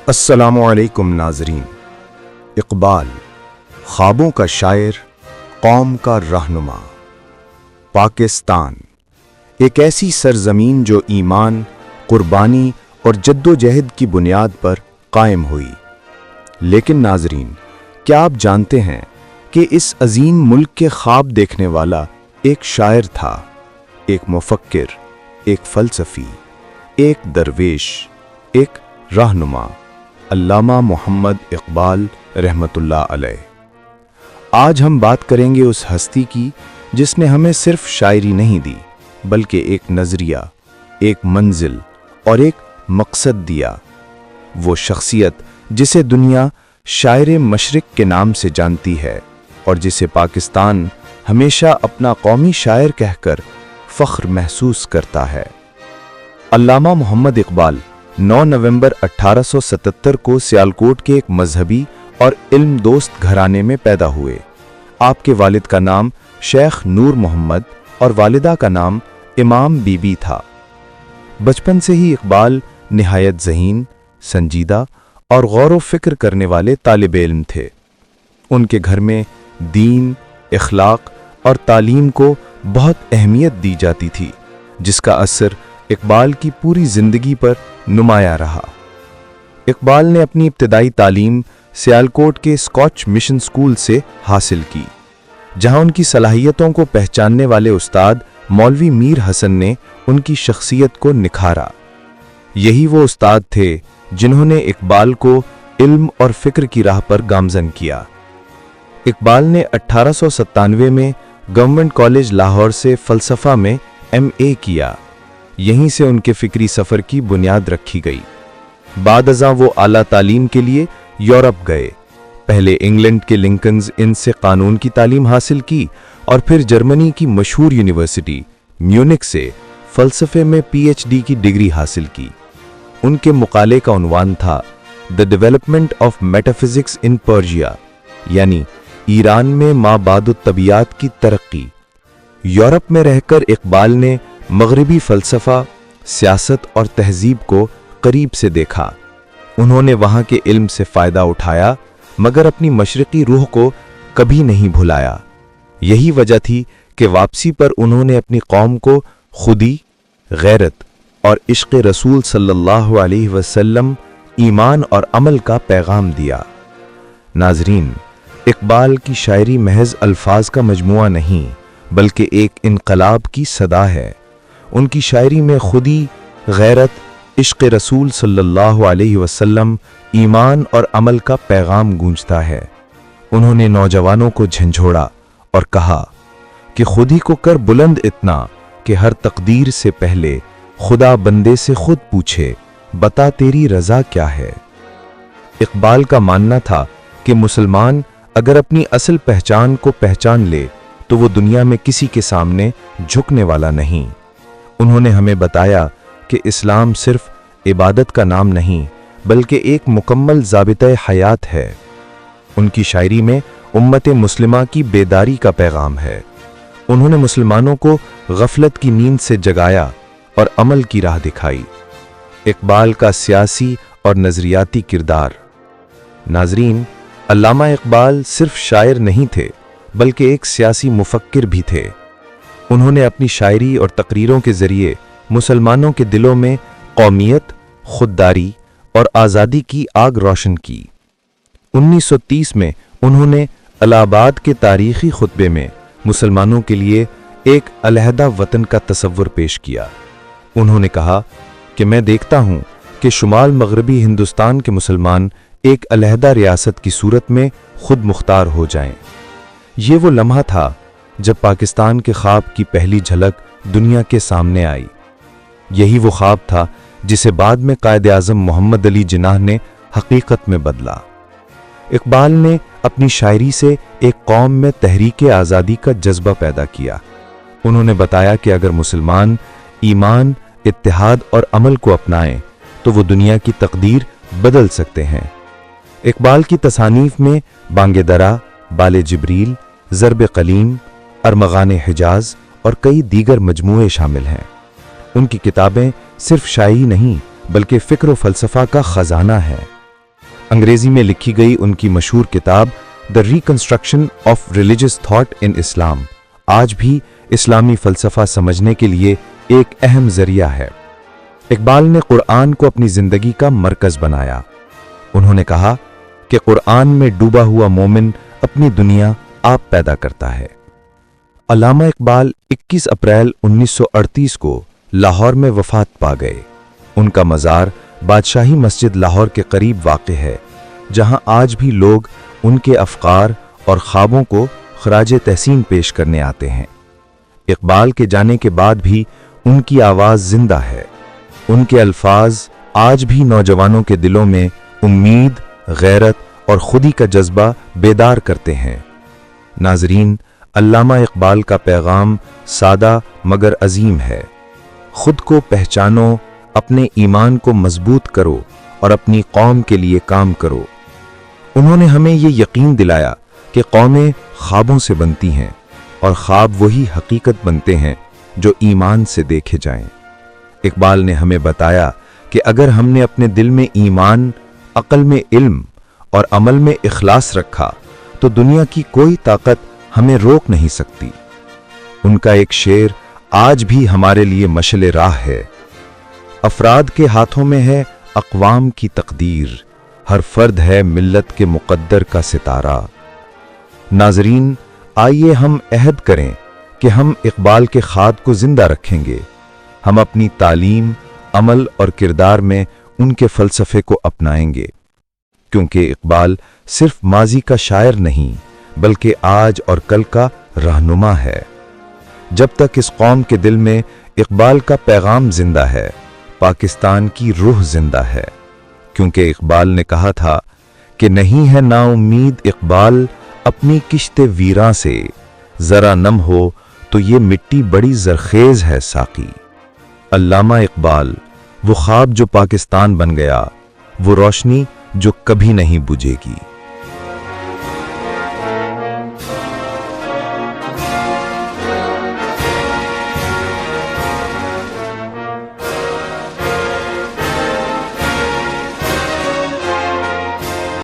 السلام علیکم ناظرین۔ اقبال، خوابوں کا شاعر، قوم کا رہنما۔ پاکستان ایک ایسی سرزمین جو ایمان، قربانی اور جد و جہد کی بنیاد پر قائم ہوئی۔ لیکن ناظرین، کیا آپ جانتے ہیں کہ اس عظیم ملک کے خواب دیکھنے والا ایک شاعر تھا، ایک مفکر، ایک فلسفی، ایک درویش، ایک رہنما، علامہ محمد اقبال رحمۃ اللہ علیہ۔ آج ہم بات کریں گے اس ہستی کی جس نے ہمیں صرف شاعری نہیں دی، بلکہ ایک نظریہ، ایک منزل اور ایک مقصد دیا۔ وہ شخصیت جسے دنیا شاعر مشرق کے نام سے جانتی ہے اور جسے پاکستان ہمیشہ اپنا قومی شاعر کہہ کر فخر محسوس کرتا ہے۔ علامہ محمد اقبال 9 نومبر 1877 کو سیالکوٹ کے ایک مذہبی اور علم دوست گھرانے میں پیدا ہوئے۔ آپ کے والد کا نام شیخ نور محمد اور والدہ کا نام امام بی بی تھا۔ بچپن سے ہی اقبال نہایت ذہین، سنجیدہ اور غور و فکر کرنے والے طالب علم تھے۔ ان کے گھر میں دین، اخلاق اور تعلیم کو بہت اہمیت دی جاتی تھی، جس کا اثر اقبال کی پوری زندگی پر نمایاں رہا۔ اقبال نے اپنی ابتدائی تعلیم سیالکوٹ کے اسکاچ مشن اسکول سے حاصل کی، جہاں ان کی صلاحیتوں کو پہچاننے والے استاد مولوی میر حسن نے ان کی شخصیت کو نکھارا۔ یہی وہ استاد تھے جنہوں نے اقبال کو علم اور فکر کی راہ پر گامزن کیا۔ اقبال نے 1897 میں گورنمنٹ کالج لاہور سے فلسفہ میں MA کیا۔ یہیں سے ان کے فکری سفر کی بنیاد رکھی گئی۔ بعد ازاں وہ اعلیٰ تعلیم کے لیے یورپ گئے۔ پہلے انگلینڈ کے لنکنز ان سے قانون کی تعلیم حاصل کی اور پھر جرمنی کی مشہور یونیورسٹی میونک سے فلسفے میں PhD کی ڈگری حاصل کی۔ ان کے مقالے کا عنوان تھا The Development of Metaphysics in Persia، یعنی ایران میں ما بعد الطبیعات کی ترقی۔ یورپ میں رہ کر اقبال نے مغربی فلسفہ، سیاست اور تہذیب کو قریب سے دیکھا۔ انہوں نے وہاں کے علم سے فائدہ اٹھایا، مگر اپنی مشرقی روح کو کبھی نہیں بھلایا۔ یہی وجہ تھی کہ واپسی پر انہوں نے اپنی قوم کو خودی، غیرت اور عشق رسول صلی اللہ علیہ وسلم، ایمان اور عمل کا پیغام دیا۔ ناظرین، اقبال کی شاعری محض الفاظ کا مجموعہ نہیں، بلکہ ایک انقلاب کی صدا ہے۔ ان کی شاعری میں خودی، غیرت، عشق رسول صلی اللہ علیہ وسلم، ایمان اور عمل کا پیغام گونجتا ہے۔ انہوں نے نوجوانوں کو جھنجھوڑا اور کہا کہ خودی کو کر بلند اتنا کہ ہر تقدیر سے پہلے خدا بندے سے خود پوچھے، بتا تیری رضا کیا ہے۔ اقبال کا ماننا تھا کہ مسلمان اگر اپنی اصل پہچان کو پہچان لے تو وہ دنیا میں کسی کے سامنے جھکنے والا نہیں۔ انہوں نے ہمیں بتایا کہ اسلام صرف عبادت کا نام نہیں، بلکہ ایک مکمل ضابطۂ حیات ہے۔ ان کی شاعری میں امت مسلمہ کی بیداری کا پیغام ہے۔ انہوں نے مسلمانوں کو غفلت کی نیند سے جگایا اور عمل کی راہ دکھائی۔ اقبال کا سیاسی اور نظریاتی کردار۔ ناظرین، علامہ اقبال صرف شاعر نہیں تھے، بلکہ ایک سیاسی مفکر بھی تھے۔ انہوں نے اپنی شاعری اور تقریروں کے ذریعے مسلمانوں کے دلوں میں قومیت، خودداری اور آزادی کی آگ روشن کی۔ 1930 میں انہوں نے الہ آباد کے تاریخی خطبے میں مسلمانوں کے لیے ایک علیحدہ وطن کا تصور پیش کیا۔ انہوں نے کہا کہ میں دیکھتا ہوں کہ شمال مغربی ہندوستان کے مسلمان ایک علیحدہ ریاست کی صورت میں خود مختار ہو جائیں۔ یہ وہ لمحہ تھا جب پاکستان کے خواب کی پہلی جھلک دنیا کے سامنے آئی۔ یہی وہ خواب تھا جسے بعد میں قائد اعظم محمد علی جناح نے حقیقت میں بدلا۔ اقبال نے اپنی شاعری سے ایک قوم میں تحریک آزادی کا جذبہ پیدا کیا۔ انہوں نے بتایا کہ اگر مسلمان ایمان، اتحاد اور عمل کو اپنائیں تو وہ دنیا کی تقدیر بدل سکتے ہیں۔ اقبال کی تصانیف میں بانگ درا، بال جبریل، ضرب قلیم، ارمغان حجاز اور کئی دیگر مجموعے شامل ہیں۔ ان کی کتابیں صرف شاعری نہیں بلکہ فکر و فلسفہ کا خزانہ ہے۔ انگریزی میں لکھی گئی ان کی مشہور کتاب the reconstruction of religious thought in Islam آج بھی اسلامی فلسفہ سمجھنے کے لیے ایک اہم ذریعہ ہے۔ اقبال نے قرآن کو اپنی زندگی کا مرکز بنایا۔ انہوں نے کہا کہ قرآن میں ڈوبا ہوا مومن اپنی دنیا آپ پیدا کرتا ہے۔ علامہ اقبال 21 اپریل 1938 کو لاہور میں وفات پا گئے۔ ان کا مزار بادشاہی مسجد لاہور کے قریب واقع ہے، جہاں آج بھی لوگ ان کے افکار اور خوابوں کو خراج تحسین پیش کرنے آتے ہیں۔ اقبال کے جانے کے بعد بھی ان کی آواز زندہ ہے۔ ان کے الفاظ آج بھی نوجوانوں کے دلوں میں امید، غیرت اور خودی کا جذبہ بیدار کرتے ہیں۔ ناظرین، علامہ اقبال کا پیغام سادہ مگر عظیم ہے۔ خود کو پہچانو، اپنے ایمان کو مضبوط کرو اور اپنی قوم کے لیے کام کرو۔ انہوں نے ہمیں یہ یقین دلایا کہ قومیں خوابوں سے بنتی ہیں اور خواب وہی حقیقت بنتے ہیں جو ایمان سے دیکھے جائیں۔ اقبال نے ہمیں بتایا کہ اگر ہم نے اپنے دل میں ایمان، عقل میں علم اور عمل میں اخلاص رکھا تو دنیا کی کوئی طاقت ہمیں روک نہیں سکتی۔ ان کا ایک شعر آج بھی ہمارے لیے مشعل راہ ہے۔ افراد کے ہاتھوں میں ہے اقوام کی تقدیر، ہر فرد ہے ملت کے مقدر کا ستارہ۔ ناظرین، آئیے ہم عہد کریں کہ ہم اقبال کے خاد کو زندہ رکھیں گے۔ ہم اپنی تعلیم، عمل اور کردار میں ان کے فلسفے کو اپنائیں گے، کیونکہ اقبال صرف ماضی کا شاعر نہیں بلکہ آج اور کل کا رہنما ہے۔ جب تک اس قوم کے دل میں اقبال کا پیغام زندہ ہے، پاکستان کی روح زندہ ہے، کیونکہ اقبال نے کہا تھا کہ نہیں ہے نا امید اقبال اپنی کشت ویراں سے، ذرا نم ہو تو یہ مٹی بڑی زرخیز ہے ساقی۔ علامہ اقبال، وہ خواب جو پاکستان بن گیا، وہ روشنی جو کبھی نہیں بجھے گی۔